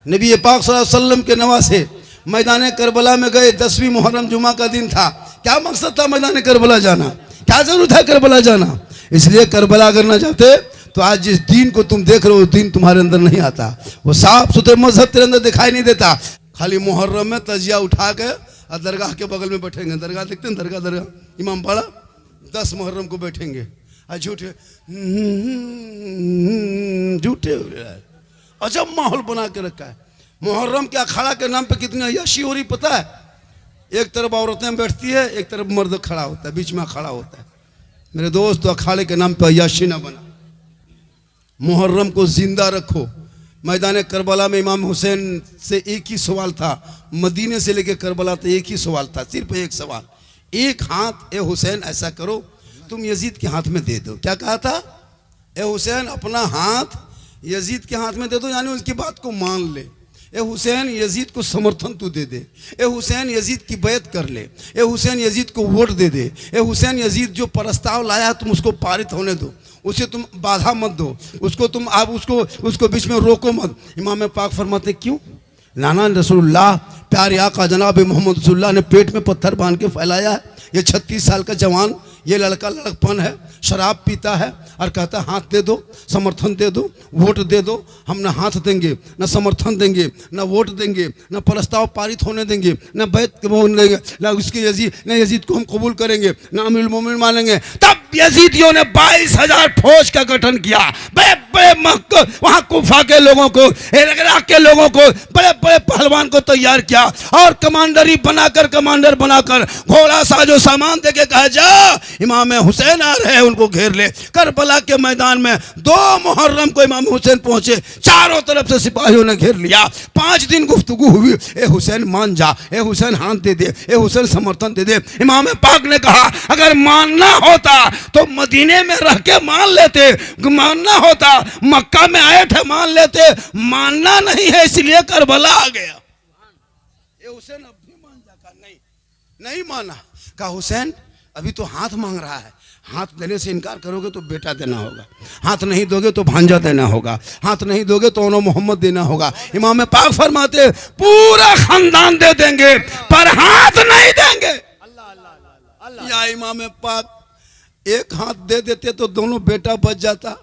नबी पाक सल्लल्लाहु अलैहि वसल्लम के नवासे मैदान करबला में गए। 10वीं मुहर्रम जुमा का दिन था। क्या मकसद था मैदान करबला जाना? क्या जरूरत है करबला जाना? इसलिए करबला अगर ना जाते तो आज जिस दीन को तुम देख रहे हो दीन तुम्हारे अंदर नहीं आता। वो साफ सुथरे मजहब तेरे अंदर दिखाई नहीं देता। खाली मुहर्रम में तजिया उठा के और दरगाह के बगल में बैठेंगे। दरगाह देखते हैं, दरगाह इमाम बाड़ा 10 मुहर्रम को बैठेंगे और झूठे झूठे अजब माहौल बना के रखा है। मुहर्रम के अखाड़ा के नाम पे कितनी अय्याशी हो रही पता है? एक तरफ औरतें बैठती है, एक तरफ मर्द खड़ा होता है, बीच में अखाड़ा होता है। मेरे दोस्त, तो अखाड़े के नाम पे अय्याशी ना बना। मुहर्रम को जिंदा रखो। मैदान करबला में इमाम हुसैन से एक ही सवाल था। मदीने से लेकर करबला तक एक ही सवाल था, सिर्फ एक सवाल। एक हाथ ए हुसैन ऐसा करो तुम यजीद के हाथ में दे दो। क्या कहा था? ए हुसैन अपना हाथ यजीद के हाथ में दे दो, यानी उसकी बात को मान ले। ए हुसैन यजीद को समर्थन तू दे दे। ए हुसैन यजीद की बैत कर ले। ए हुसैन यजीद को वोट दे दे। ए हुसैन यजीद जो प्रस्ताव लाया तुम उसको पारित होने दो, उसे तुम बाधा मत दो, उसको तुम आप उसको बीच में रोको मत। इमाम पाक फरमाते क्यों? नाना रसूलुल्लाह प्यारे आका जनाब मोहम्मद रसूलुल्लाह ने पेट में पत्थर बांध के फैलाया है। ये 36 साल का जवान, ये लड़का लड़कपन है, शराब पीता है और कहता है हाथ दे दो, समर्थन दे दो, वोट दे दो। हम ना हाथ देंगे, ना समर्थन देंगे, ना वोट देंगे, ना प्रस्ताव पारित होने देंगे, ना बैत देंगे, ना उसके यजीद को हम कबूल करेंगे, ना अमीरुल मोमिनीन मानेंगे। तब यजीदियों ने 22,000 फौज का गठन किया। बड़े बड़े वहाँ कुफा के लोगों को, इराक के लोगों को, बड़े बड़े पहलवान को तैयार किया और कमांडर बनाकर घोड़ा साजो सामान देके कहा जा इमाम हुसैन आ रहे हैं, उनको घेर ले। करबला के मैदान में 2 मुहर्रम को इमाम हुसैन पहुंचे। चारों तरफ से सिपाहियों ने घेर लिया। 5 दिन गुफ्तगू हुई। ए हुसैन मान जा, ए हुसैन हाथ दे दे, ए हुसैन समर्थन दे दे। इमाम पाक ने कहा अगर मानना होता तो मदीने में रह के मान लेते, मानना होता मक्का में आए थे मान लेते। मानना नहीं है इसलिए करबला आ गया। ए हुसैन अब भी मान जा? कहा नहीं माना। कहा हुसैन अभी तो हाथ मांग रहा है, हाथ देने से इनकार करोगे तो बेटा देना होगा, हाथ नहीं दोगे तो भांजा देना होगा, हाथ नहीं दोगे तो ओनो मोहम्मद देना होगा। इमाम पाक फरमाते पूरा खानदान दे देंगे पर हाथ नहीं देंगे। या इमाम पाक एक हाथ दे देते तो दोनों बेटा बच जाता,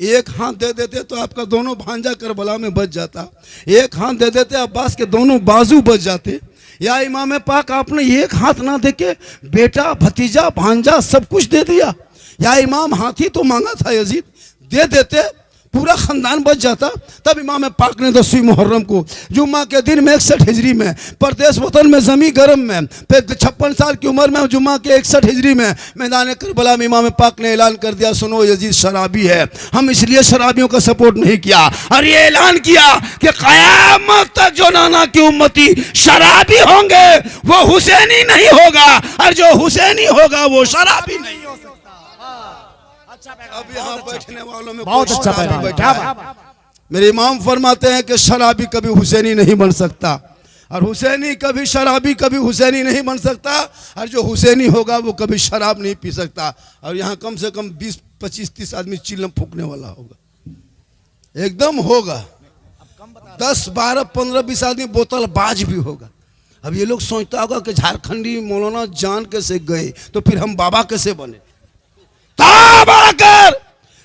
एक हाथ दे देते तो आपका दोनों भांजा करबला में बच जाता, एक हाथ दे देते अब्बास के दोनों बाजू बच जाते। या इमाम पाक आपने एक हाथ ना देके बेटा भतीजा भांजा सब कुछ दे दिया। या इमाम हाथ ही तो मांगा था यजीद, दे देते पूरा खानदान बच जाता। तब इमाम पाक ने 10वीं मुहर्रम को जुम्मा के दिन में 61 हिजरी में परदेश वतन में जमी गर्म में 56 साल की उम्र में जुम्मा के 61 हिजरी में मैदान करबला में इमाम पाक ने ऐलान कर दिया सुनो यजीद शराबी है। हम इसलिए शराबियों का सपोर्ट नहीं किया और ये ऐलान किया कि क़यामत तक जो नाना की उम्मती शराबी होंगे वो हुसैनी नहीं होगा और जो हुसैनी होगा वो शराबी नहीं हो सकता। अब यहाँ बैठने वालों में बहुत अच्छा बैठा है। मेरे इमाम फरमाते हैं कि शराबी कभी हुसैनी नहीं बन सकता और हुसैनी कभी शराबी कभी हुसैनी नहीं बन सकता और जो हुसैनी होगा वो कभी शराब नहीं पी सकता। और यहाँ कम से कम 20, 25, 30 आदमी चिल्लम फूकने वाला होगा, एकदम होगा। 10, 12, 15, 20 आदमी बोतल बाज भी होगा। अब ये लोग सोचता होगा कि झारखंडी मौलाना जान कैसे गए तो फिर हम बाबा कैसे बने। आकर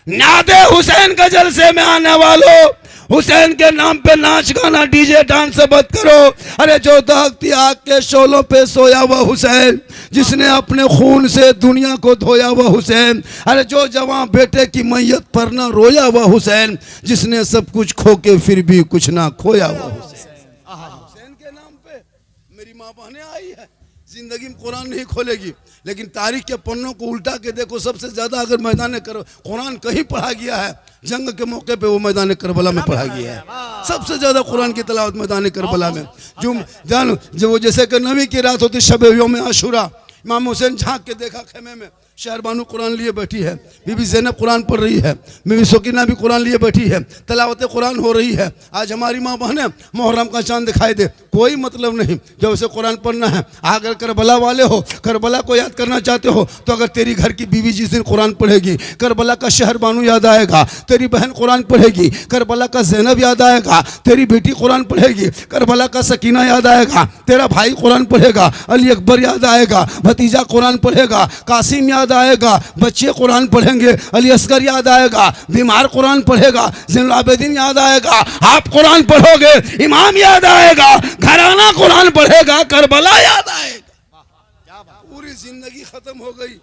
नादे हुसैन के जलसे में आने वालों, हुसैन के नाम पे नाच गाना डीजे डांस मत करो। अरे जो दहकती आग के शोलों पे सोया वह हुसैन, जिसने अपने खून से दुनिया को धोया वह हुसैन। अरे जो जवान बेटे की मैयत पर ना रोया वह हुसैन, जिसने सब कुछ खो के फिर भी कुछ ना खोया वह हुसैन। हुसैन के नाम पे मेरी माँ बहने आई है, जिंदगी में कुरान नहीं खोलेगी लेकिन तारीख के पन्नों को उल्टा के देखो। सबसे ज्यादा अगर मैदान कुरान कहीं पढ़ा गया है जंग के मौके पे वो मैदान करबला में पढ़ा गया है। सबसे ज्यादा कुरान की तिलावत मैदान करबला में। जो जैसे कि नबी की रात होती शब यौम आशूरा, इमाम हुसैन झांक के देखा खेमे में, शहरबानू कुरान लिए बैठी है, बीबी ज़ैनब कुरान पढ़ रही है, बीबी सकीना भी कुरान लिए बैठी है, तलावत कुरान हो रही है। आज हमारी माँ बहनें मुहर्रम का चांद दिखाई दे, कोई मतलब नहीं, जब उसे कुरान पढ़ना है। अगर करबला वाले हो, करबला को याद करना चाहते हो, तो अगर तेरी घर की बीवी जिस दिन कुरान पढ़ेगी, करबला का शहरबानू याद आएगा, तेरी बहन कुरान पढ़ेगी, करबला का ज़ैनब याद आएगा, तेरी बेटी कुरान पढ़ेगी, करबला का सकीना याद आएगा, तेरा भाई कुरान पढ़ेगा, अली अकबर याद आएगा, भतीजा कुरान पढ़ेगा, कासिम याद आएगा, बच्चे कुरान पढ़ेंगे, अली असगर याद आएगा, बीमार कुरान पढ़ेगा, ज़ैनुल आबिदीन याद आएगा, आप कुरान पढ़ोगे, इमाम याद आएगा, घराना कुरान पढ़ेगा, करबला याद आएगा। पूरी जिंदगी खत्म हो गई।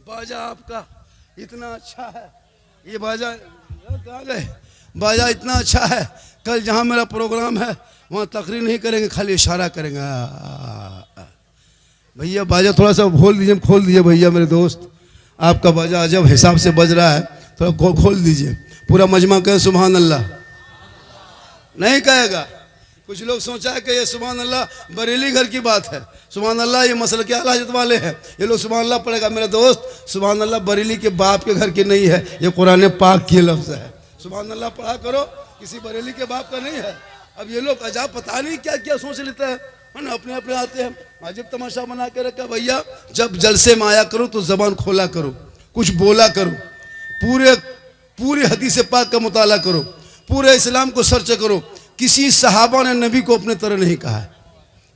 बाजा आपका इतना अच्छा है, ये बाजा कहाँ गए? बाजा इतना अच्छा है, कल जहाँ मेरा प्रोग्राम है वहाँ तकरीर नहीं करेंगे, खाली इशारा करेंगे। भैया बाजा थोड़ा सा खोल दीजिए, खोल दीजिए भैया मेरे दोस्त, आपका बाजा अजब हिसाब से बज रहा है, थोड़ा खोल दीजिए। पूरा मजमा कहे सुभान अल्लाह, नहीं कहेगा। कुछ लोग सोचा है कि ये सुभान अल्लाह बरेली घर की बात है, सुभान अल्लाह ये मसल के आला हज़रत वाले हैं, ये लोग सुभान अल्लाह पढ़ेगा। मेरे दोस्त सुभान अल्लाह बरेली के बाप के घर की नहीं है, ये कुरान पाक की लफ्ज़ है। सुभान अल्लाह पढ़ा करो, किसी बरेली के बाप का नहीं है। अब ये लोग अजाब पता नहीं क्या क्या सोच लेते हैं ना, अपने अपने आते हैं, अजब तमाशा बना के रखा। भैया जब जलसे में आया करो तो जबान खोला करो, कुछ बोला करो, पूरे हदीस पाक का मुताला करो, पूरे इस्लाम को सर्च करो। किसी सहाबा ने नबी को अपने तरह नहीं कहा है,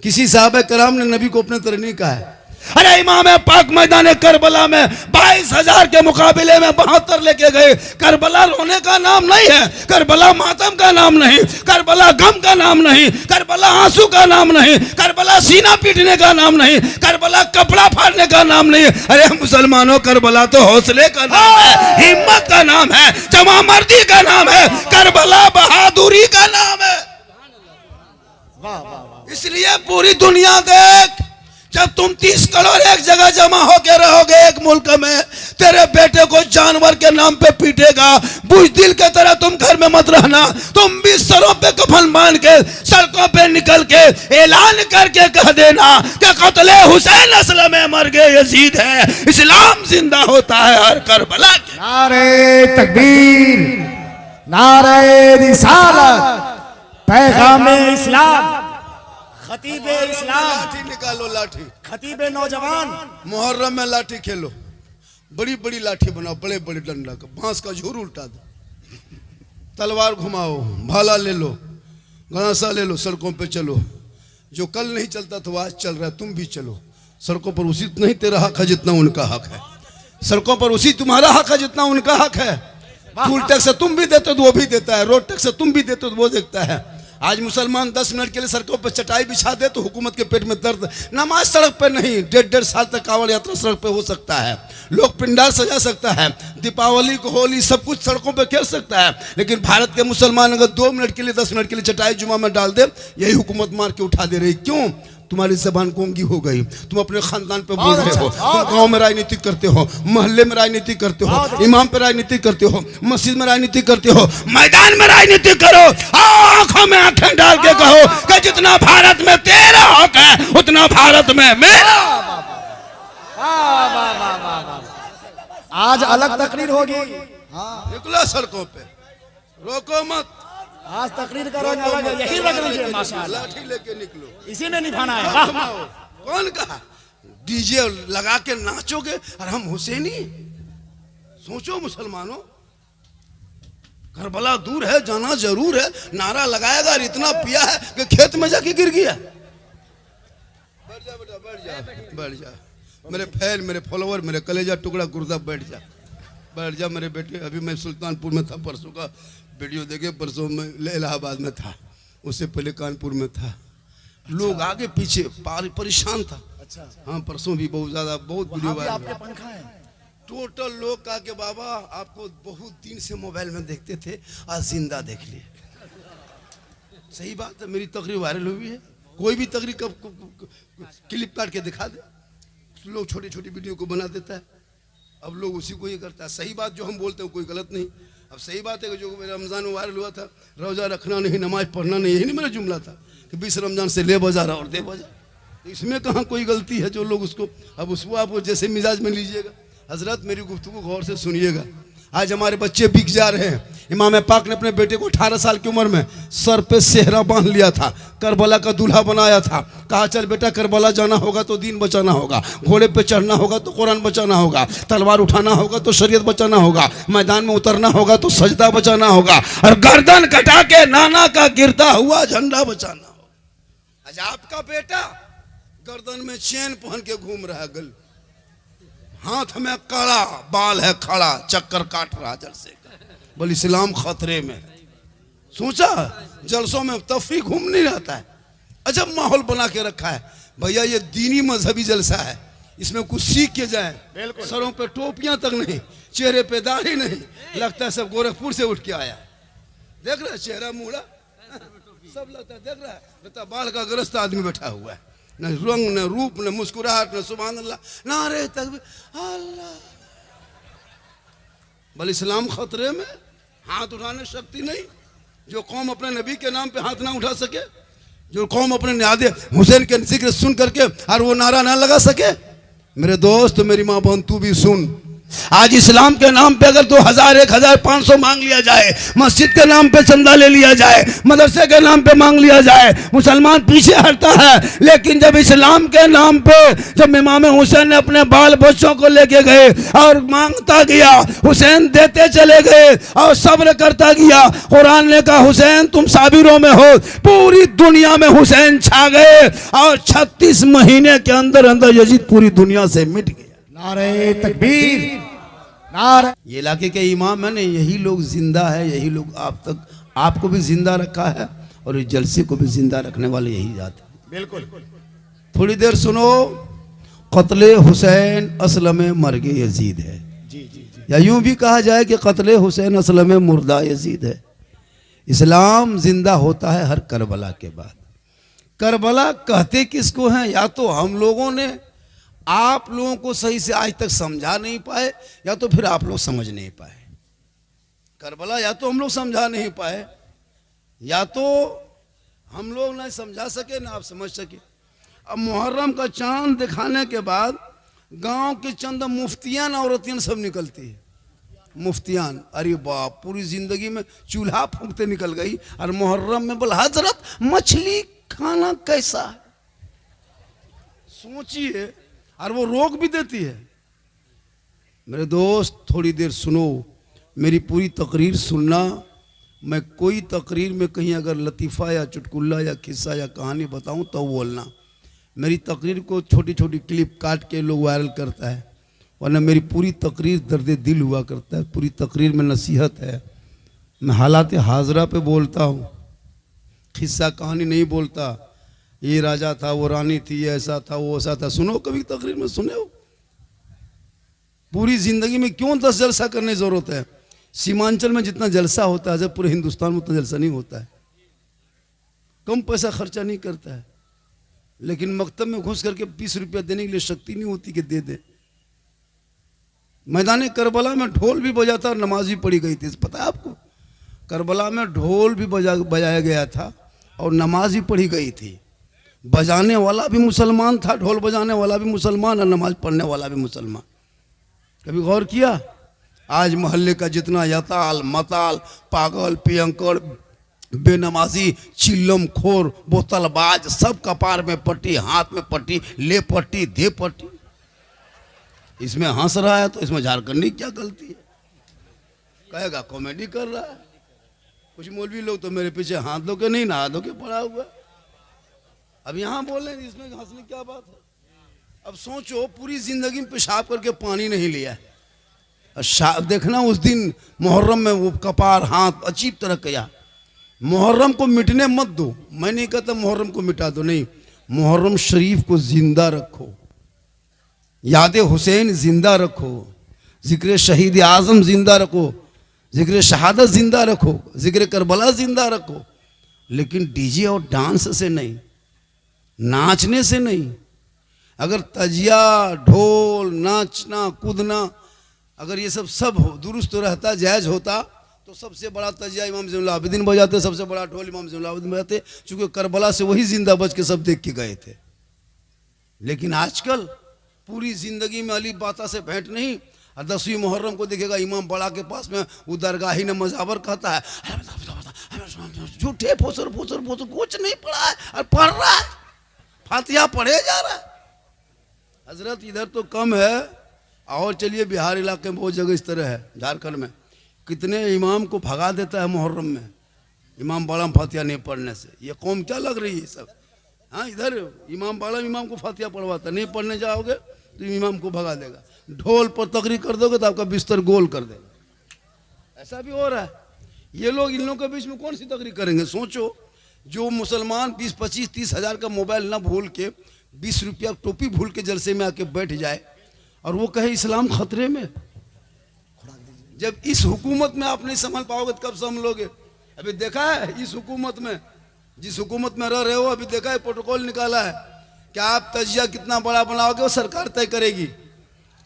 किसी सहाबा कराम ने नबी को अपने तरह नहीं कहा है। अरे इमाम पाक मैदान करबला में 22,000 के मुकाबले में 72 लेके गए। करबला रोने का नाम नहीं है, करबला मातम का नाम नहीं, करबला गम का नाम नहीं, करबला आंसू का नाम नहीं, करबला सीना पीटने का नाम नहीं, करबला कपड़ा फाड़ने का नाम नहीं। अरे मुसलमानों, करबला तो हौसले का नाम है, हिम्मत का नाम है, जमा मर्दी का नाम है, करबला बहादुरी का नाम है। इसलिए पूरी दुनिया देख, जब तुम 30 करोड़ एक जगह जमा होकर रहोगे एक मुल्क में, तेरे बेटे को जानवर के नाम पे पीटेगा, बुज़दिल के तरह तुम घर में मत रहना। तुम भी सरों पे कफन बांध के सड़कों पे निकल के ऐलान करके कह देना कि कत्ले हुसैन असल में मर गए यजीद है, इस्लाम जिंदा होता है हर करबला के। नारे तकबीर, नारे रिसालत, पैगामे इस्लाम, खतीबे इस्लाम। लाठी निकालो, लाठी, खतीबे नौजवान, मुहर्रम में लाठी खेलो, बड़ी बड़ी लाठी बनाओ, बड़े बड़े डंडा का, बांस का झूर उल्टा दो, तलवार घुमाओ, भाला ले लो, गणासा ले लो, सड़कों पे चलो। जो कल नहीं चलता तो आज चल रहा है, तुम भी चलो। सड़कों पर उसी नहीं तेरा हक है जितना उनका हक है, सड़कों पर उसी तुम्हारा हक है जितना उनका हक है। फुल टैक्स तुम भी देते हो तो वो भी देता है, रोड टैक्स तुम भी देते हो तो वो देखता है। आज मुसलमान 10 मिनट के लिए सड़कों पर चटाई बिछा दे तो हुकूमत के पेट में दर्द। नमाज सड़क पर नहीं, 1.5 साल तक कांवड़ यात्रा सड़क पे हो सकता है, लोग पिंडाल सजा सकता है, दीपावली को होली सब कुछ सड़कों पे खेल सकता है। लेकिन भारत के मुसलमान अगर 2 मिनट के लिए 10 मिनट के लिए चटाई जुमा में डाल दे, यही हुकूमत मार के उठा दे रही। क्यों? तुम्हारी जबान गोंगी हो गई, तुम अपने खानदान पे बोल रहे हो, तुम गांव में राजनीति करते हो, मोहल्ले में राजनीति करते हो, इमाम पे राजनीति करते हो, मस्जिद में राजनीति करते हो, मैदान में राजनीति करो। आंखों में आंखें डाल के कहो कि जितना भारत में तेरा हक है उतना भारत में मेरा। आज अलग तकरीर होगी। निकलो सड़कों पे, रोको मत, आज तकरीर करोगे अलग, यही लग रही है माशाअल्लाह। लाठी लेके निकलो, इसी में निभाना है। कौन कहा डीजे लगा के नाचोगे और हम हुसैनी? सोचो मुसलमानों, करबला दूर है, जाना जरूर है। नारा लगाएगा और इतना पिया है कि खेत में जाके गिर गया। बैठ जा बेटा, बैठ जा, बैठ जा मेरे फैन, मेरे फॉलोवर, मेरे कलेजा टुकड़ा गुर्दा, बैठ जा, बैठ जा मेरे बेटे। अभी मैं सुल्तानपुर में था, परसों का वीडियो देखे, परसों में इलाहाबाद में था, उससे पहले कानपुर में था। लोग आगे पीछे परेशान था। अच्छा, हाँ परसों भी बहुत ज्यादा, बहुत वीडियो आपके पंखा है। टोटल लोग कहा कि बाबा आपको बहुत दिन से मोबाइल में देखते थे, आज जिंदा देख लिए। सही बात है, मेरी तकरीर वायरल हुई है। कोई भी तकरीर क्लिप काट के दिखा दे, लोग छोटी छोटी वीडियो को बना देता है। अब लोग उसी को ये करता है। सही बात जो हम बोलते हैं कोई गलत नहीं। अब सही बात है कि जो मेरा रमज़ान में वायरल हुआ था, रोज़ा रखना नहीं, नमाज पढ़ना नहीं, यही नहीं मेरा जुमला था कि 20 रमज़ान से ले बजा रहा और दे बजा। तो इसमें कहाँ कोई गलती है जो लोग उसको, अब उसको आप जैसे मिजाज में लीजिएगा। हजरत मेरी गुफ्तगू गौर से सुनिएगा। आज हमारे बच्चे बिक जा रहे हैं। इमाम पाक ने अपने बेटे को 18 साल की उम्र में सर पे सेहरा बांध लिया था, करबला का दूल्हा बनाया था, कहा चल बेटा करबला जाना होगा तो दीन बचाना होगा, घोड़े पे चढ़ना होगा तो कुरान बचाना होगा, तलवार उठाना होगा तो शरीयत बचाना होगा, मैदान में उतरना होगा तो सजदा बचाना होगा, और गर्दन कटा के नाना का गिरता हुआ झंडा बचाना होगा। आज आपका बेटा गर्दन में चेन पहन के घूम रहा है, गल हाथ में कड़ा, बाल है खड़ा, चक्कर काट रहा जलसे का। बोल इस्लाम खतरे में। सोचा जलसों में तफरी घूम नहीं रहता है, अजब माहौल बना के रखा है। भैया ये दीनी मजहबी जलसा है, इसमें कुछ सीख के जाए। सरों पे टोपियां तक नहीं, चेहरे पे दाढ़ी नहीं, लगता है सब गोरखपुर से उठ के आया। देख रहा है चेहरा मुड़ा सब लगता है, देख रहा है लगता बाल का ग्रस्त आदमी बैठा हुआ है, न रंग न रूप न मुस्कुराहट न सुभान अल्लाह नारे तकबीर अल्लाह। बल इस्लाम खतरे में, हाथ उठाने शक्ति नहीं। जो कौम अपने नबी के नाम पे हाथ ना उठा सके, जो कौम अपने न्यादे हुसैन के जिक्र सुन करके और वो नारा ना लगा सके, मेरे दोस्त मेरी माँ बहन तू भी सुन, आज इस्लाम के नाम पे अगर 2000 1500 मांग लिया जाए, मस्जिद के नाम पे चंदा ले लिया जाए, मदरसे के नाम पे मांग लिया जाए, मुसलमान पीछे हटता है। लेकिन जब इस्लाम के नाम पे जब इमाम हुसैन ने अपने बाल बच्चों को लेके गए और मांगता गया, हुसैन देते चले गए और सब्र करता गया। कुरान ने कहा हुसैन तुम साबिरों में हो। पूरी दुनिया में हुसैन छा गए और 36 महीने के अंदर अंदर यजीद पूरी दुनिया से मिट गया। नारे तकबीर, नारे। ये इलाके के इमाम है ना, यही लोग जिंदा है, यही लोग आप तक आपको भी जिंदा रखा है और इस जलसे को भी जिंदा रखने वाले यही जाते हैं। बिल्कुल। थोड़ी देर सुनो, कत्ले हुसैन असल में मर्गे यजीद है। जी जी जी। या यूं भी कहा जाए कि कत्ले हुसैन असल में मुर्दा यजीद है। इस्लाम जिंदा होता है हर करबला के बाद। करबला कहते किसको हैं? या तो हम लोगों ने आप लोगों को सही से आज तक समझा नहीं पाए, या तो फिर आप लोग समझ नहीं पाए। करबला या तो हम लोग समझा नहीं पाए, या तो हम लोग ना समझा सके ना आप समझ सके। अब मुहर्रम का चांद दिखाने के बाद गांव की चंद मुफ्तियान औरतियान सब निकलती है। मुफ्तियान, अरे बाप, पूरी जिंदगी में चूल्हा फूंकते निकल गई और मुहर्रम में बोला हजरत मछली खाना कैसा है। सोचिए, और वो रोक भी देती है। मेरे दोस्त थोड़ी देर सुनो, मेरी पूरी तकरीर सुनना। मैं कोई तकरीर में कहीं अगर लतीफ़ा या चुटकुल्ला या किस्सा या कहानी बताऊं तो बोलना। मेरी तकरीर को छोटी छोटी क्लिप काट के लोग वायरल करता है, वरना मेरी पूरी तकरीर दर्द दिल हुआ करता है। पूरी तकरीर में नसीहत है। मैं हालात हाजरा पे बोलता हूँ, किस्सा कहानी नहीं बोलता। ये राजा था, वो रानी थी, ऐसा था, वो ऐसा था। सुनो कभी तकरीर में, सुने हो? पूरी जिंदगी में क्यों 10 जलसा करने की जरूरत है? सीमांचल में जितना जलसा होता है जब पूरे हिंदुस्तान में उतना जलसा नहीं होता है। कम पैसा खर्चा नहीं करता है, लेकिन मकतब में घुस करके 20 रुपया देने के लिए शक्ति नहीं होती कि दे दे। मैदान करबला में ढोल भी बजाता और नमाज भी पढ़ी गई थी, पता है आपको? करबला में ढोल भी बजाया गया था और नमाज भी पढ़ी गई थी। बजाने वाला भी मुसलमान था, ढोल बजाने वाला भी मुसलमान और नमाज पढ़ने वाला भी मुसलमान। कभी गौर किया? आज मोहल्ले का जितना यताल मताल पागल पियंकर बेनमाजी चिल्लम खोर बोतलबाज सब कपार में पट्टी, हाथ में पट्टी, ले पट्टी, दे पट्टी। इसमें हंस रहा है तो इसमें झारखंडी क्या गलती है? कहेगा कॉमेडी कर रहा है। कुछ मौलवी लोग तो मेरे पीछे हाथ धो के नहीं नहा धो के पड़ा हुआ। अब यहाँ बोल रहे हैं इसमें हंसने क्या बात है? अब सोचो, पूरी जिंदगी में पेशाब करके पानी नहीं लिया। देखना उस दिन मुहर्रम में वो कपार हाथ अजीब तरह किया। मुहर्रम को मिटने मत दो। मैं नहीं कहता मुहर्रम को मिटा दो, नहीं, मुहर्रम शरीफ को जिंदा रखो, याद हुसैन जिंदा रखो, जिक्र शहीद आजम जिंदा रखो, जिक्र शहादत जिंदा रखो, जिक्र करबला जिंदा रखो। लेकिन डीजे और डांस से नहीं, नाचने से नहीं। अगर तजिया ढोल नाचना कूदना अगर ये सब हो दुरुस्त रहता, जायज़ होता, तो सबसे बड़ा तजिया इमाम ज़ैनुल आबिदीन बजाते, सबसे बड़ा ढोल इमाम ज़ैनुल आबिदीन बजाते। चूँकि करबला से वही जिंदा बच के सब देख के गए थे। लेकिन आजकल पूरी जिंदगी में अली बाता से भेंट नहीं, और 10वीं मुहर्रम को देखेगा इमाम बड़ा के पास में वो दरगाही ने मजावर कहता है, झूठे फोसर फोसर फोसर कुछ नहीं पढ़ा है और पढ़ रहा है, फातिहा पढ़े जा रहा है। हजरत इधर तो कम है, और चलिए बिहार इलाके में बहुत जगह इस तरह है। झारखंड में कितने इमाम को भगा देता है मुहर्रम में, इमाम बाड़ा में फातिहा नहीं पढ़ने से। ये कौम क्या लग रही है सब? हाँ, इधर इमाम बाड़ा इमाम को फातिहा पढ़वाता, नहीं पढ़ने जाओगे तो इमाम को भगा देगा, ढोल पर तकरीर कर दोगे तो आपका बिस्तर गोल कर देगा। ऐसा भी हो रहा है। ये लोग इन लोगों के बीच में कौन सी तकरीर करेंगे? सोचो, जो मुसलमान 20, 25, 30 हज़ार का मोबाइल ना भूल के 20 रुपया टोपी भूल के जलसे में आके बैठ जाए और वो कहे इस्लाम खतरे में। जब इस हुकूमत में आप नहीं संभल पाओगे तो कब संभलोगे? अभी देखा है इस हुकूमत में, जिस हुकूमत में रह रहे हो, अभी देखा है प्रोटोकॉल निकाला है कि आप तजिया कितना बड़ा बनाओगे वो सरकार तय करेगी,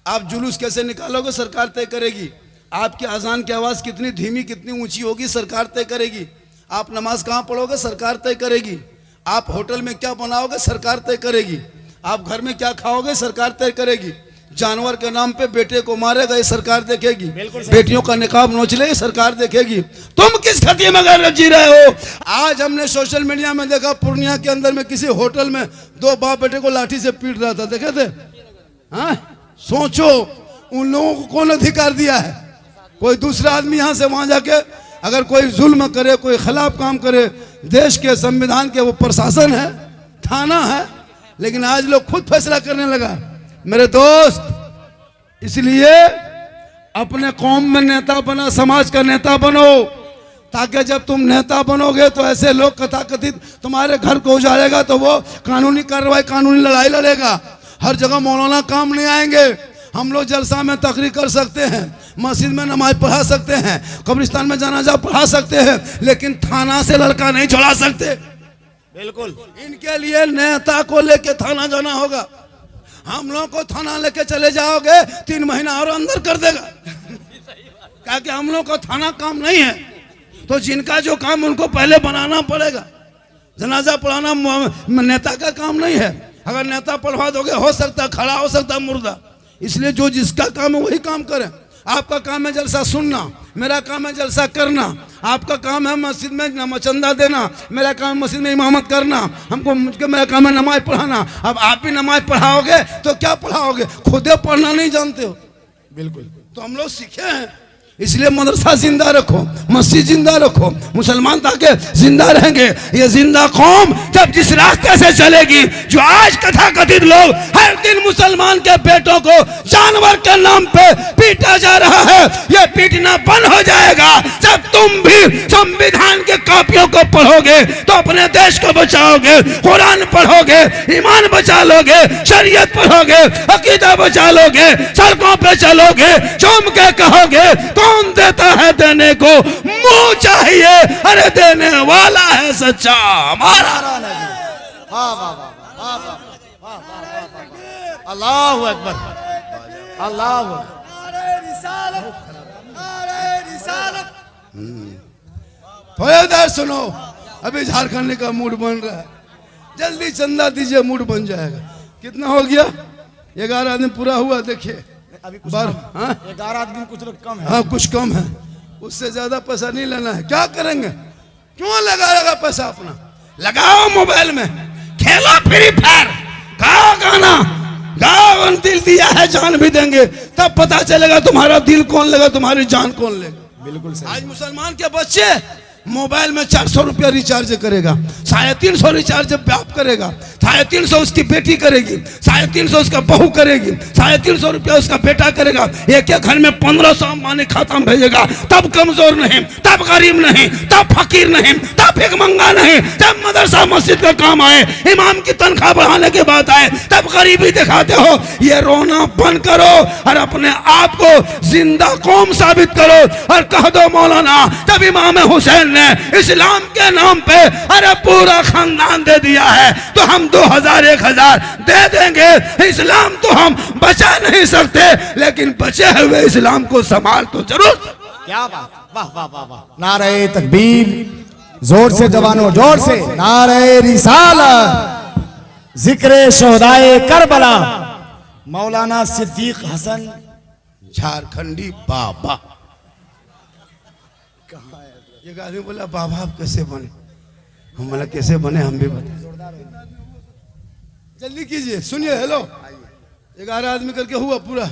आप जुलूस कैसे निकालोगे सरकार तय करेगी, आपकी अजान की आवाज़ कितनी धीमी कितनी ऊंची होगी सरकार तय करेगी, आप नमाज कहाँ पढ़ोगे सरकार तय करेगी, आप होटल में क्या बनाओगे सरकार तय करेगी, आप घर में क्या खाओगे सरकार तय करेगी, जानवर के नाम पे बेटे को मारेगा ये सरकार देखेगी, बेटियों का निकाब नोच ले सरकार देखेगी। तुम किस खतिये में घर जी रहे हो? आज हमने सोशल मीडिया में देखा, पूर्णिया के अंदर में किसी होटल में 2 बाप बेटे को लाठी से पीट रहा था, देखे थे? हाँ, सोचो उन लोगों को कौन अधिकार दिया है? कोई दूसरा आदमी यहाँ से वहां जाके अगर कोई जुल्म करे, कोई खिलाफ काम करे, देश के संविधान के वो प्रशासन है, थाना है, लेकिन आज लोग खुद फैसला करने लगा। मेरे दोस्त, इसलिए अपने कौम में नेता बना, समाज का नेता बनो, ताकि जब तुम नेता बनोगे तो ऐसे लोग कथाकथित तुम्हारे घर को उजाड़ेगा तो वो कानूनी कार्रवाई, कानूनी लड़ाई लड़ेगा। हर जगह मौलाना काम नहीं आएंगे। हम लोग जलसा में तकरीर कर सकते हैं, मस्जिद में नमाज पढ़ा सकते हैं, कब्रिस्तान में जनाजा पढ़ा सकते हैं, लेकिन थाना से लड़का नहीं छोड़ा सकते। बिल्कुल, इनके लिए नेता को लेके थाना जाना होगा। हम लोग को थाना लेके चले जाओगे 3 महीना और अंदर कर देगा, क्या कि हम लोग को थाना काम नहीं है। तो जिनका जो काम उनको पहले बनाना पड़ेगा। जनाजा पढ़ाना नेता का काम नहीं है। अगर नेता पढ़वा दोगे हो सकता है खड़ा, हो सकता है मुर्दा। इसलिए जो जिसका काम है वही काम करें। आपका काम है जलसा सुनना, मेरा काम है जलसा करना। आपका काम है मस्जिद में चंदा देना, मेरा काम है मस्जिद में इमामत करना। मेरा काम है नमाज पढ़ाना। अब आप भी नमाज पढ़ाओगे तो क्या पढ़ाओगे? खुदे पढ़ना नहीं जानते हो। बिल्कुल, तो हम लोग सीखे हैं, इसलिए मदरसा जिंदा रखो, मस्जिद जिंदा रखो, मुसलमान ताकि जिंदा रहेंगे। ये जिंदा कौम जब जिस रास्ते से चलेगी, जो आज कथाकथित लोग हर दिन मुसलमान के बेटों को जानवर के नाम पे पीटा जा रहा है, ये पीटना बंद हो जाएगा जब तुम भी संविधान के कॉपियों को पढ़ोगे तो अपने देश को बचाओगे, कुरान पढ़ोगे, ईमान बचा लोगे, शरीयत पढ़ोगे, अकीदा बचा लोगे, सड़कों पे चलोगे, चूम के कहोगे कौन देता है देने को मुंह चाहिए, अरे देने वाला है सच्चा हमारा। अल्लाहु अकबर, अल्लाहु थोड़ी देर सुनो, अभी झारखंड का मूड बन रहा है, जल्दी चंदा दीजिए, मूड बन जाएगा। कितना हो गया? 11 दिन पूरा हुआ। देखिए अभी कुछ 11 आदमी कुछ लोग कम है। हाँ, कुछ कम है, उससे ज्यादा पैसा नहीं लेना है। क्या करेंगे? क्यों लगाएगा पैसा? अपना लगाओ मोबाइल में, खेलो फ्री फायर, गाओ गाना, गाओ दिल दिया है जान भी देंगे, तब पता चलेगा तुम्हारा दिल कौन लेगा, तुम्हारी जान कौन लेगा। बिल्कुल सही। आज मुसलमान के बच्चे मोबाइल में 400 रुपया रिचार्ज करेगा, 350 रिचार्ज बाप करेगा, 350 उसकी बेटी करेगी, 350 उसका बहू करेगी, 350 रुपया उसका बेटा करेगा। एक एक घर में 1500 माने खाता में भेजेगा। तब कमजोर नहीं, तब गरीब नहीं, तब फकीर नहीं, तब भिखमंगा नहीं। जब मदरसा मस्जिद का काम आए, इमाम की तनख्वाह बढ़ाने की बात आए, तब गरीबी दिखाते हो। ये रोना बंद करो और अपने आप को जिंदा कौम साबित करो और कह दो मौलाना जब इमाम हुसैन इस्लाम के नाम पे अरे पूरा खानदान दे दिया है तो हम 2000 1000 दे देंगे। इस्लाम तो हम बचा नहीं सकते, लेकिन बचे हुए इस्लाम को संभाल तो जरूर। क्या बात, वाह वाह वाह वाह। नारे तकबीर, जोर से जवानों, जोर से नारे रिसालत, जिक्र शोहदाए करबला मौलाना सिद्दीक हसन झारखंडी बाबा। एक आदमी बोला बाबा आप कैसे बने? हम बोला कैसे बने हम भी बता। जल्दी कीजिए, सुनिए। हेलो, 11 आदमी करके हुआ पूरा।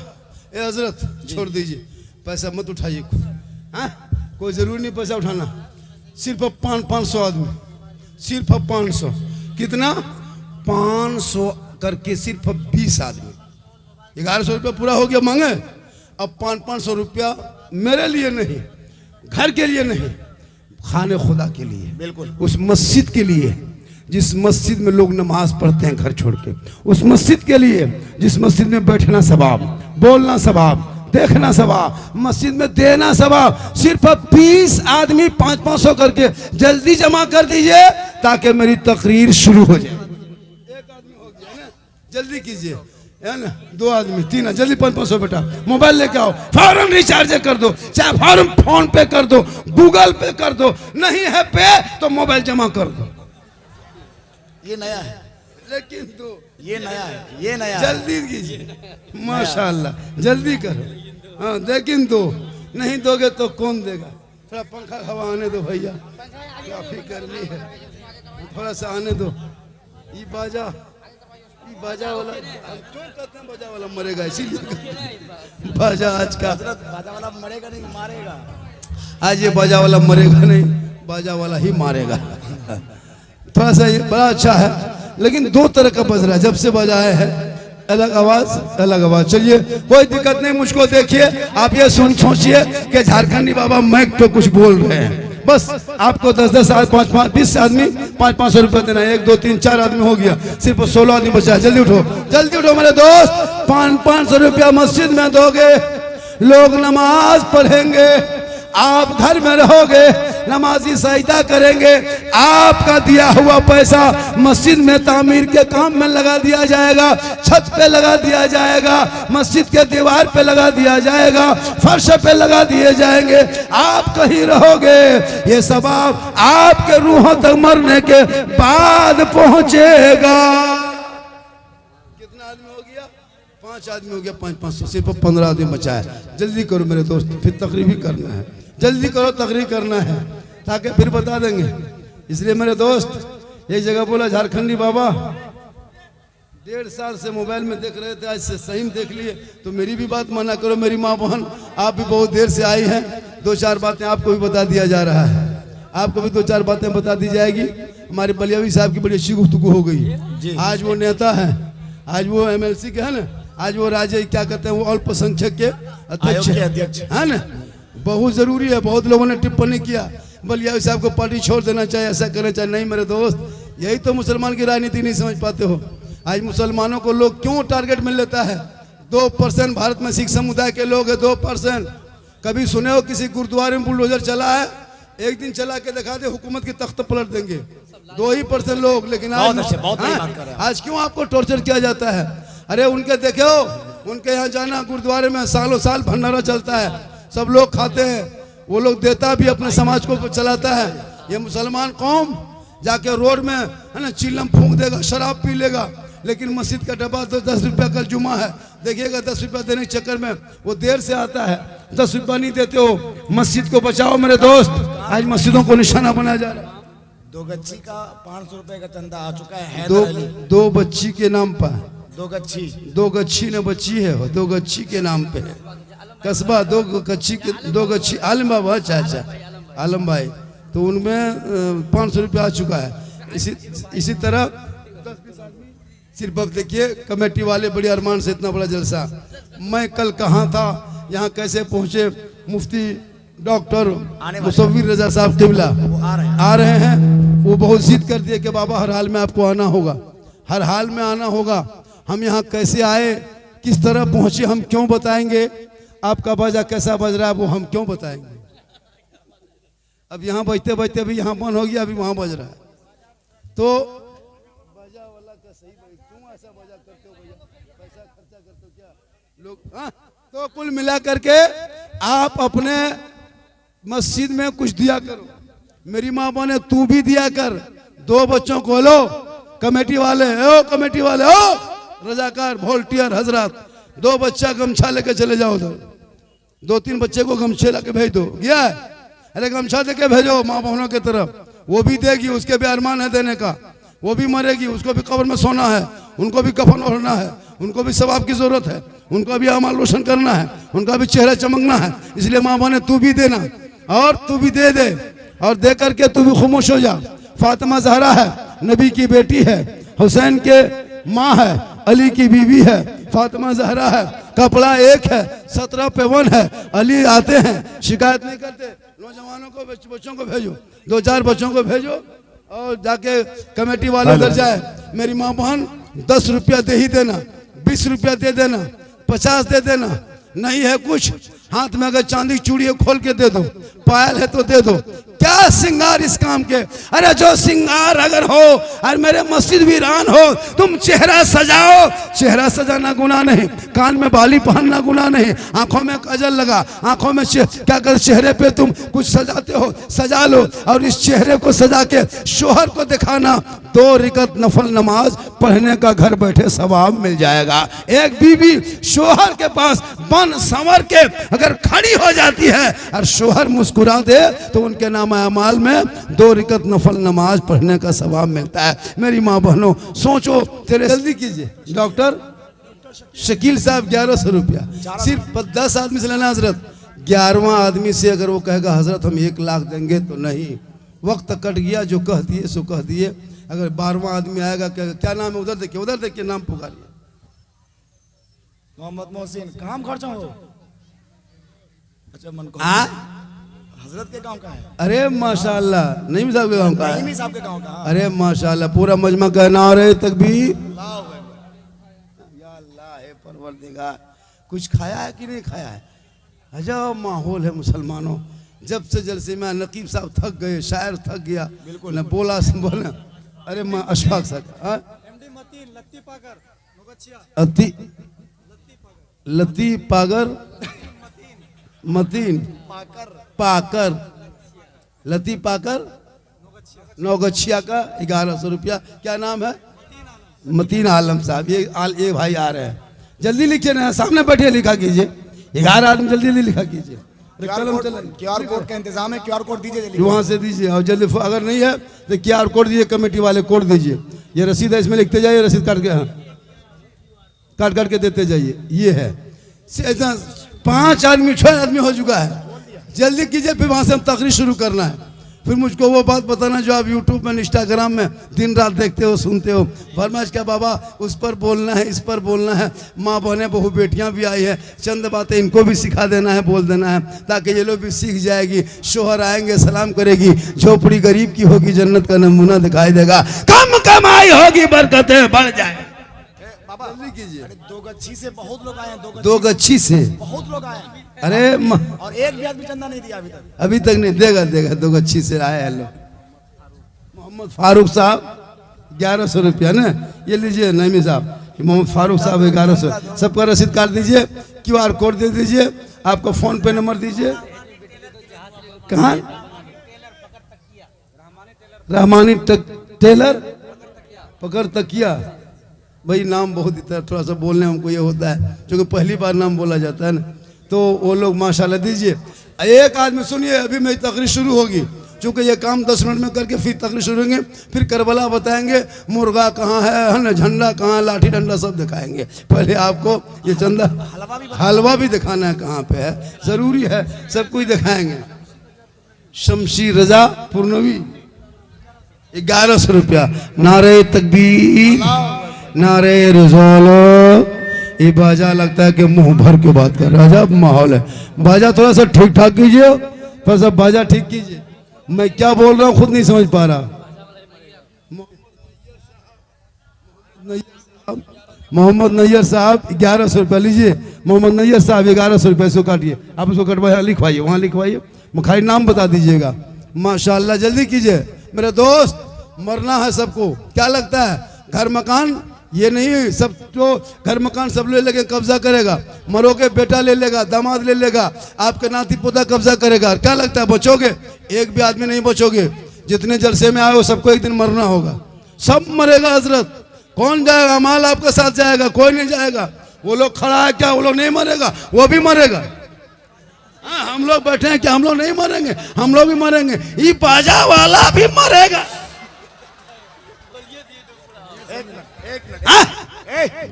ए हजरत छोड़ दीजिए, पैसा मत उठाइए। हाँ, कोई जरूरी नहीं पैसा उठाना। सिर्फ 500 आदमी, सिर्फ 500। कितना? 500 करके सिर्फ 20 आदमी। 1100 रुपया पूरा हो गया मांगे। अब 500 रुपया मेरे लिए नहीं, घर के लिए नहीं, खाने खुदा के लिए, बिल्कुल उस मस्जिद के लिए जिस मस्जिद में लोग नमाज पढ़ते हैं घर छोड़ के, उस मस्जिद के लिए जिस मस्जिद में बैठना सवाब, बोलना सवाब, देखना सवाब, मस्जिद में देना सवाब। सिर्फ 20 आदमी 500 करके जल्दी जमा कर दीजिए ताकि मेरी तकरीर शुरू हो जाए। एक आदमी हो गया ना, जल्दी कीजिए, है ना। 2 आदमी, 3, जल्दी 500 बेटा। मोबाइल लेके आओ, फौरन रिचार्ज कर दो, चाहे फौरन फोन पे कर दो, गूगल पे कर दो, नहीं है पे तो मोबाइल जमा कर दो। ये नया है, लेकिन दो, ये नया है, ये नया जल्दी कीजिए, माशाल्लाह जल्दी करो। हाँ, लेकिन दो, नहीं दोगे तो कौन देगा? थोड़ा पंखा हवा आने दो भैया, काफी गर्मी है, थोड़ा सा आने दो। ये बाजा वाला, क्यों कहते हैं बाजा वाला मरेगा? इसीलिए बाजा आज का, बाजा वाला मरेगा नहीं, मारेगा। आज ये बाजा वाला मरेगा नहीं, बाजा वाला ही मारेगा। थोड़ा सा ये बड़ा अच्छा है, लेकिन 2 तरह का बज रहा है। जब से बजाए है अलग आवाज, अलग आवाज। चलिए कोई दिक्कत नहीं, मुझको देखिए, आप ये सोचिए कि झारखंडी बाबा माइक पे कुछ बोल रहे हैं। बस आपको 10-10, 5-5, 20 आदमी 500 रुपए देना। 1, 2, 3, 4 आदमी हो गया, सिर्फ 16 आदमी बचा है। जल्दी उठो, जल्दी उठो मेरे दोस्त। 500 रुपया मस्जिद में दोगे, लोग नमाज पढ़ेंगे, आप घर में रहोगे, नमाजी सजदा करेंगे, आपका दिया हुआ पैसा मस्जिद में तामीर के काम में लगा दिया जाएगा, छत पे लगा दिया जाएगा, मस्जिद के दीवार पे लगा दिया जाएगा, फर्श पे लगा दिए जाएंगे। आप कहीं रहोगे, ये सवाब आपके रूहों तक मरने के बाद पहुंचेगा। कितना आदमी हो गया? 5 आदमी हो गया। 500, सिर्फ 15 आदमी बचा है। जल्दी करो मेरे दोस्त, फिर तकरीर भी करना है। जल्दी करो, तकरीर करना है ताकि फिर बता देंगे। इसलिए मेरे दोस्त एक जगह बोला झारखंडी बाबा 1.5 साल से मोबाइल में देख रहे थे, आज से सही में देख लिए, तो मेरी भी बात माना करो। मेरी माँ बहन आप भी बहुत देर से आई हैं, 2-4 बातें आपको भी बता दिया जा रहा है, आपको भी 2-4 बातें बता दी जाएगी। हमारे बलियावी साहब की बड़ी अच्छी गुफ्तगू हो गई। आज वो नेता है, आज वो MLC के है ना, आज वो राज्य क्या कहते हैं, वो अल्पसंख्यक के अध्यक्ष है ना। बहुत जरूरी है, बहुत लोगों ने टिप्पणी किया बलियावी साहब को पार्टी छोड़ देना चाहिए, ऐसा करना चाहिए। नहीं मेरे दोस्त, यही तो मुसलमान की राजनीति नहीं समझ पाते हो। आज मुसलमानों को लोग क्यों टारगेट मिल लेता है? 2% भारत में सिख समुदाय के लोग है, 2%। कभी सुने हो किसी गुरुद्वारे में बुलडोजर चला है? एक दिन चला के दिखा दे, हुकूमत की तख्त पलट देंगे। 2% लोग। लेकिन आज क्यों आपको टॉर्चर किया जाता है? अरे उनके देखे हो, उनके यहाँ जाना, गुरुद्वारे में सालों साल भंडारा चलता है, सब लोग खाते हैं, वो लोग देता भी अपने समाज को चलाता है। ये मुसलमान कौम जाके रोड में है ना चिल्लम फूंक देगा, शराब पी लेगा, लेकिन मस्जिद का डब्बा तो 10 रुपया कल जुमा है, देखिएगा 10 रुपया देने के चक्कर में वो देर से आता है, 10 रुपया नहीं देते हो। मस्जिद को बचाओ मेरे दोस्त, आज मस्जिदों को निशाना बनाया जा रहा है। 2 गच्छी का 500 रुपए का चंदा आ चुका है। 2 बच्ची के नाम पर, 2 गच्छी, 2 गच्छी न बच्ची है, 2 गच्छी के नाम पे है कस्बा। 2 गच्छी आलम बाबा, अच्छा आलम भाई, तो उनमें 500 रुपया आ चुका है। इसी तरह 10-20 आदमी। सिर्फ अब देखिए कमेटी वाले बड़ी अरमान से इतना बड़ा जलसा। मैं कल कहाँ था, यहाँ कैसे पहुँचे, मुफ्ती डॉक्टर मुसव्विर रजा साहब किबला आ रहे हैं। वो बहुत जिद कर दिए कि बाबा हर हाल में आपको आना होगा, हर हाल में आना होगा। हम यहाँ कैसे आए, किस तरह पहुँचे, हम क्यों बताएंगे, आपका बाजा कैसा बज रहा है वो हम क्यों बताएंगे। अब यहाँ बजते बजते भी यहाँ बंद हो गया, अभी वहाँ बज रहा है। तो बाजा वाला का सही, क्यों ऐसा बाजा करते हो भैया, पैसा खर्चा करते हो क्या लोग? हाँ, तो कुल मिला करके आप अपने मस्जिद में कुछ दिया करो। मेरी माँ बने तू भी दिया कर, 2 बच्चों को लो, कमेटी वाले, ओ कमेटी वाले, ओ रजाकार वॉलंटियर हजरत, 2 बच्चा गमछा लेके चले जाओ उधर, 2-3 बच्चे को गमछे लाके भेज दो। गया है? अरे गमछा देके भेजो माँ बहनों की तरफ, वो भी देगी, उसके भी अरमान है देने का, वो भी मरेगी, उसको भी कब्र में सोना है, उनको भी कफन ओढ़ना है, उनको भी सवाब की जरूरत है, उनका भी अमाल रोशन करना है, उनका भी चेहरा चमकना है। इसलिए माँ बहने तू भी देना और तू भी दे दे, और दे करके तू भी खामोश हो जा। फातिमा ज़हरा है, नबी की बेटी है, हुसैन के माँ है, अली की बीवी है, फातिमा ज़हरा है, कपड़ा एक है, 17 पे 1 है, अली आते हैं, शिकायत नहीं करते। नौजवानों को, बच्चों को भेजो, 2-4 बच्चों को भेजो और जाके कमेटी वाले उधर जाए, मेरी माँ बहन 10 रुपया दे ही देना, 20 रुपया दे देना, 50 दे देना, नहीं है कुछ, हाथ में अगर चांदी की चूड़ी है खोल के दे दो, पायल है तो दे दो। क्या सिंगार इस काम के? अरे जो सिंगार अगर हो और मेरे मस्जिद वीरान हो, तुम चेहरा सजाओ, चेहरा सजाना गुनाह नहीं, कान में बाली पहनना गुनाह नहीं, आंखों में काजल लगा, आंखों में क्या कर, चेहरे पे तुम कुछ सजाते हो, सजा लो, और इस चेहरे को सजा के शोहर को दिखाना। 2 रकात नफल नमाज पढ़ने का घर बैठे सवाब मिल जाएगा। एक बीवी शोहर के पास बन संवर के अगर खड़ी हो जाती है और शोहर मुस्कुरा दे तो उनके नाम अमाल में 2 रकात नफल नमाज पढ़ने का सवाब मिलता है। मेरी माँ बहनों सोचो, तेरे जल्दी कीजिए। डॉक्टर शकील साहब 1100 रुपया सिर्फ 10 आदमी से लेना हजरत। 11वां आदमी से अगर वो कहेगा हजरत हम 1 लाख देंगे तो नहीं, वक्त कट गया, जो कह दिए सो कह दिए। अगर 12वां आदमी आएगा, क्या नाम है, उधर देखिए नाम पुकारिए। मोहम्मद मोहसिन, काम खर्चा हो। अच्छा मन को हजरत के गांव का है। अरे माशाल्लाह, नईम साहब के गांव का है। नईम साहब के गांव का। अरे माशाल्लाह, पूरा मजमा का नारे तकबीर, या अल्लाह है परवरदिगार। कुछ खाया है कि नहीं खाया है? अजब माहौल है मुसलमानों। जब से जलसे में नकीब साहब थक गए, शायर थक गया, बिल्कुल न बोला बोला। अरे माँ अशफाक साहब, लती पागर मतीन पाकर, लती पाकर नौगछिया का 1100 रुपया। क्या नाम है? मतीन आलम साहब। ये भाई आ रहे हैं, जल्दी लिखिए ना, सामने बैठे लिखा कीजिए। 11 आदमी जल्दी लिखा कीजिए। QR कोड का इंतजाम है, QR कोड दीजिए, वहाँ से दीजिए। और जल्दी, अगर नहीं है तो QR कोड दीजिए, कमेटी वाले कोड दीजिए। ये रसीद है, इसमें लिखते जाइए, रसीद काट के, हाँ काट के देते जाइए। ये है 5 आदमी 6 आदमी हो चुका है, जल्दी कीजिए। फिर वहाँ से हम तकरीर शुरू करना है। फिर मुझको वो बात बताना जो आप यूट्यूब में, इंस्टाग्राम में दिन रात देखते हो, सुनते हो। फरमाइश क्या बाबा, उस पर बोलना है, इस पर बोलना है। माँ बहनें बहू बेटियाँ भी आई है, चंद बातें इनको भी सिखा देना है, बोल देना है, ताकि ये लोग भी सीख जाएगी। शोहर आएंगे, सलाम करेगी, झोपड़ी गरीब की होगी, जन्नत का नमूना दिखाई देगा, कम कमाई होगी, बरकतें बढ़ जाए। जल्दी कीजिए। 2 गच्छी से बहुत लोग आए हैं, 2 गच्छी से बहुत लोग आए हैं। अरे और एक भी आदमी चंदा नहीं दिया अभी तक नहीं देगा। 2 गच्छी से आए हैं लोग। मोहम्मद फारूक साहब 1100 रुपया ना, ये लीजिए नईमी साहब। मोहम्मद फारूक साहब 1100, सबका रसीद काट दीजिए, QR कोड दे दीजिए, आपका फोन पे नंबर दीजिए। कहाँ? रहमानी टेलर पकड़ तकिया। भाई नाम बहुत इतना थोड़ा सा बोलने हमको ये होता है, क्योंकि पहली बार नाम बोला जाता है ना, तो वो लोग माशाल्लाह दीजिए। एक आदमी सुनिए, अभी मेरी तकरीर शुरू होगी, चूँकि ये काम 10 मिनट में करके फिर तकरीर शुरू होंगे, फिर करबला बताएंगे, मुर्गा कहाँ है ना, झंडा कहाँ, लाठी डंडा सब दिखाएंगे। पहले आपको ये चंदा हलवा भी दिखाना है कहाँ पे है, ज़रूरी है, सब कुछ दिखाएंगे। शमशी रजा पुरनवी 1100 रुपया। नारे तकबीर, नारे रिज़ालत। ये बाजा लगता है कि मुंह भर के बात कर रहा है, अजब माहौल है। बाजा थोड़ा सा ठीक ठाक कीजिए, थोड़ा सा बाजा ठीक कीजिए। मैं क्या बोल रहा हूँ खुद नहीं समझ पा रहा। मोहम्मद नैयर साहब 1100 रुपया लीजिए। मोहम्मद नैयर साहब 1100 रुपये से काटिए, आप उसको कटवाइए, लिखवाइए, वहाँ लिखवाइए, खाली नाम बता दीजिएगा। माशाल्लाह, जल्दी कीजिए मेरे दोस्त, मरना है सबको। क्या लगता है घर मकान ये नहीं, सब तो घर मकान सब ले लेके कब्जा करेगा, मरोगे बेटा ले लेगा, दामाद ले लेगा, आपके नाती पोता कब्जा करेगा। क्या लगता है बचोगे? एक भी आदमी नहीं बचोगे। जितने जलसे में आए हो सबको एक दिन मरना होगा। सब मरेगा हजरत। कौन जाएगा? माल आपके साथ जाएगा, कोई नहीं जाएगा। वो लोग खड़ा है क्या? वो लोग नहीं मरेगा, वो भी मरेगा। हाँ, हम लोग बैठे हैं क्या? हम लोग नहीं मरेंगे, हम लोग भी मरेंगे। ये बाजा वाला भी मरेगा। हाँ?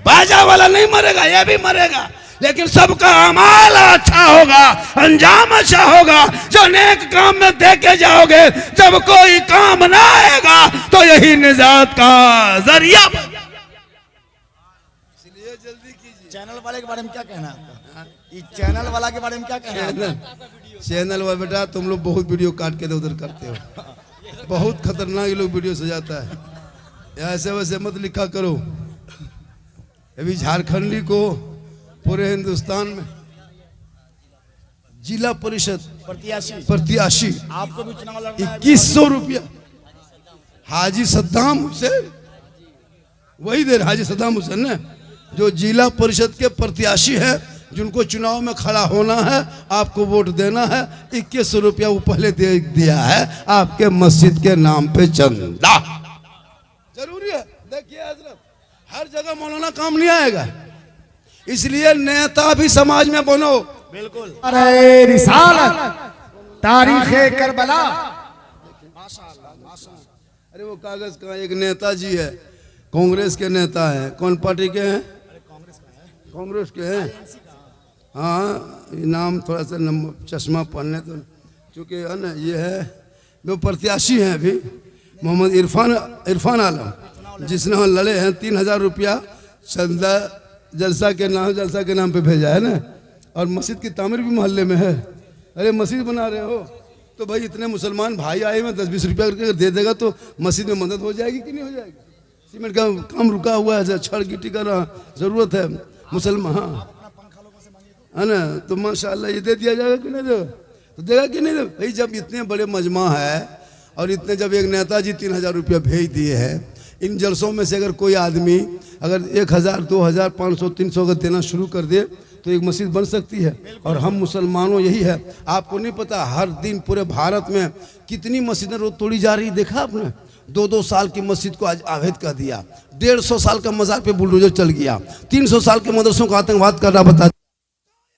बाजा वाला नहीं मरेगा, ये भी मरेगा, लेकिन सबका अमाल अच्छा होगा, अंजाम अच्छा होगा। जो नेक काम में देके जाओगे, जब कोई काम ना आएगा तो यही निजात का जरिया। इसलिए जल्दी कीजिए। चैनल वाले के बारे में क्या कहना है आपका? ये चैनल वाला के बारे में क्या कहना है? चैनल वाला बेटा, तुम लोग बहुत वीडियो काट के उधर करते हो, बहुत खतरनाक ये लोग वीडियो सजाता है। ऐसे वैसे मत लिखा करो। अभी झारखंडी को पूरे हिंदुस्तान में जिला परिषद प्रत्याशी आपको भी चुनाव लड़ना है? 2100 रुपया हाजी सद्दाम हुसैन, वही दे हाजी सद्दाम हुसैन ने, जो जिला परिषद के प्रत्याशी है, जिनको चुनाव में खड़ा होना है, आपको वोट देना है। 2100 रुपया वो पहले दे दिया है आपके मस्जिद के नाम पे चंदा। जरूरी है। देखिए हजरत, हर जगह मौलाना काम नहीं आएगा, इसलिए नेता भी समाज में बनो। बिल्कुल। अरे रिसालत, तारीखे करबला। अरे वो कागज का एक नेताजी है, कांग्रेस के नेता है। कौन पार्टी के हैं? कांग्रेस के हैं। हाँ, ये नाम थोड़ा सा चश्मा पहनने तो, चूँकि है ना, ये है वो प्रत्याशी हैं अभी, मोहम्मद इरफान आलम, जिसने वहाँ लड़े हैं। 3000 रुपया चंदा जलसा के नाम पे भेजा है ना। और मस्जिद की तामीर भी मोहल्ले में है। अरे मस्जिद बना रहे हो तो भाई इतने मुसलमान भाई आए में 10-20 रुपया करके दे देगा तो मस्जिद में मदद हो जाएगी कि नहीं हो जाएगी? सीमेंट का काम रुका हुआ है, छड़ गिट्टी का जरूरत है मुसलमान। हाँ है ना, तो माशाल्लाह ये दे दिया जाएगा कि नहीं देगा? तो देगा कि नहीं देगा? भाई जब इतने बड़े मजमा है और इतने, जब एक नेताजी 3000 रुपया भेज दिए हैं, इन जलसों में से अगर कोई आदमी अगर 1000, 2000, 500, 300 अगर देना शुरू कर दे तो एक मस्जिद बन सकती है। और हम मुसलमानों यही है, आपको नहीं पता हर दिन पूरे भारत में कितनी मस्जिदें रोज तोड़ी जा रही, देखा आपने? 2-2 साल की मस्जिद को आज अवैध कर दिया, 150 साल का मजार पे बुलडोजर चल गया, 300 साल के मदरसों को आतंकवाद करना बता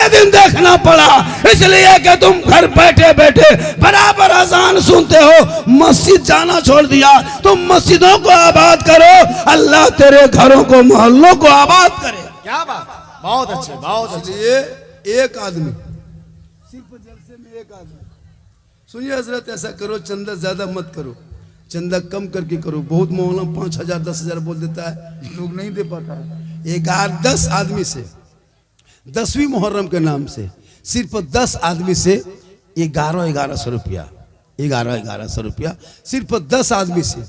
दिन देखना पड़ा, इसलिए कि तुम घर बैठे बैठे बराबर अजान सुनते हो, मस्जिद जाना छोड़ दिया। तुम मस्जिदों को आबाद करो, अल्लाह तेरे घरों को, मोहल्लों को आबाद करे। क्या बात, बहुत अच्छे, बहुत अच्छे। इसलिए एक आदमी, सिर्फ जलसे में एक आदमी, सुनिए हजरत, ऐसा करो, चंदा ज्यादा मत करो, चंदा कम करके करो। बहुत मौलाना 5000, 10,000 बोल देता है, लोग नहीं दे पाता है। 10 आदमी से 10वीं मुहर्रम के नाम से सिर्फ 10 आदमी से 1100 रुपया, 1100 रुपया सिर्फ 10 आदमी से।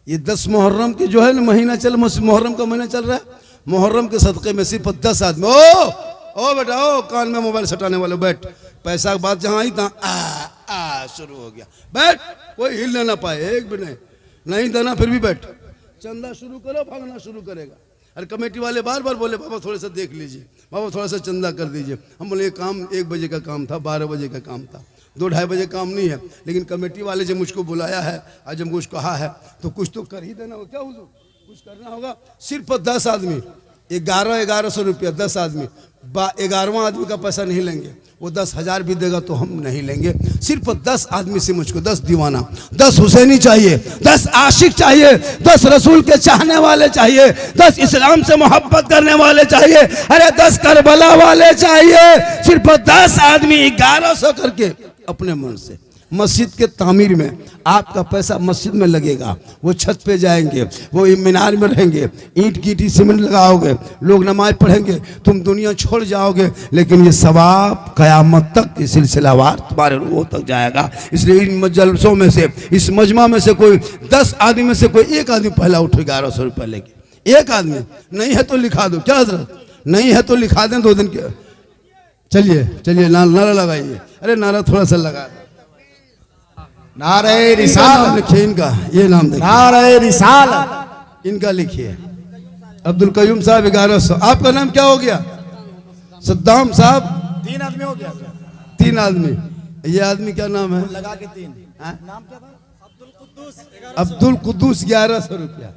ये 10 मुहर्रम के जो है ना महीना चल, मुहर्रम का महीना चल रहा है, मुहर्रम के सदक़े में सिर्फ 10 आदमी। ओ बेटा, ओ कान में मोबाइल सटाने वाले, बैठ, पैसा की बात जहाँ आई तहाँ शुरू हो गया, बैठ, कोई हिल ना पाए, एक भी नहीं देना फिर भी बैठ, चंदा शुरू करो, भागना शुरू करेगा। अरे कमेटी वाले बार बार बोले, बाबा थोड़ा सा देख लीजिए, बाबा थोड़ा सा चंदा कर दीजिए। हम बोले काम 1 बजे का काम था, 12 बजे का काम था, 2-2:30 बजे काम नहीं है, लेकिन कमेटी वाले जब मुझको बुलाया है, आज जब मुझको कहा है तो कुछ तो कर ही देना होगा। क्या हुजूर, कुछ करना होगा। सिर्फ 10 आदमी 1100 रुपया, 10 आदमी, 11वां आदमी का पैसा नहीं लेंगे, वो 10,000 भी देगा तो हम नहीं लेंगे। सिर्फ 10 आदमी से मुझको 10 दीवाना, 10 हुसैनी चाहिए, 10 आशिक चाहिए, 10 रसूल के चाहने वाले चाहिए, 10 इस्लाम से मोहब्बत करने वाले चाहिए, अरे 10 करबला वाले चाहिए। सिर्फ 10 आदमी 1100 करके अपने मन से मस्जिद के तामीर में आपका पैसा मस्जिद में लगेगा, वो छत पे जाएंगे, वो मीनार में रहेंगे, ईंट गिट्टी सीमेंट लगाओगे, लोग नमाज पढ़ेंगे, तुम दुनिया छोड़ जाओगे, लेकिन ये सवाब कयामत तक ये सिलसिलावार तुम्हारे रूहों तक जाएगा। इसलिए इन जलसों में से, इस मजमा में से कोई 10 आदमी में से कोई एक आदमी पहला उठे 1100 रुपये लेके, एक आदमी, नहीं है तो लिखा दो। क्या हजरत, नहीं है तो लिखा दें 2 दिन के। चलिए नारा लगाइए, अरे नारा थोड़ा सा लगा, नारे रिसालत लिखिए, इनका ये नाम देखिए, नारे रिसालत, इनका लिखिए, अब्दुल कयूम साहब 1100। आपका नाम क्या हो गया? सद्दाम साहब। 3 आदमी हो गया, 3 आदमी। ये आदमी क्या नाम है? लगा के 3 नाम क्या था? अब्दुल कुद्दूस 1100 रुपया।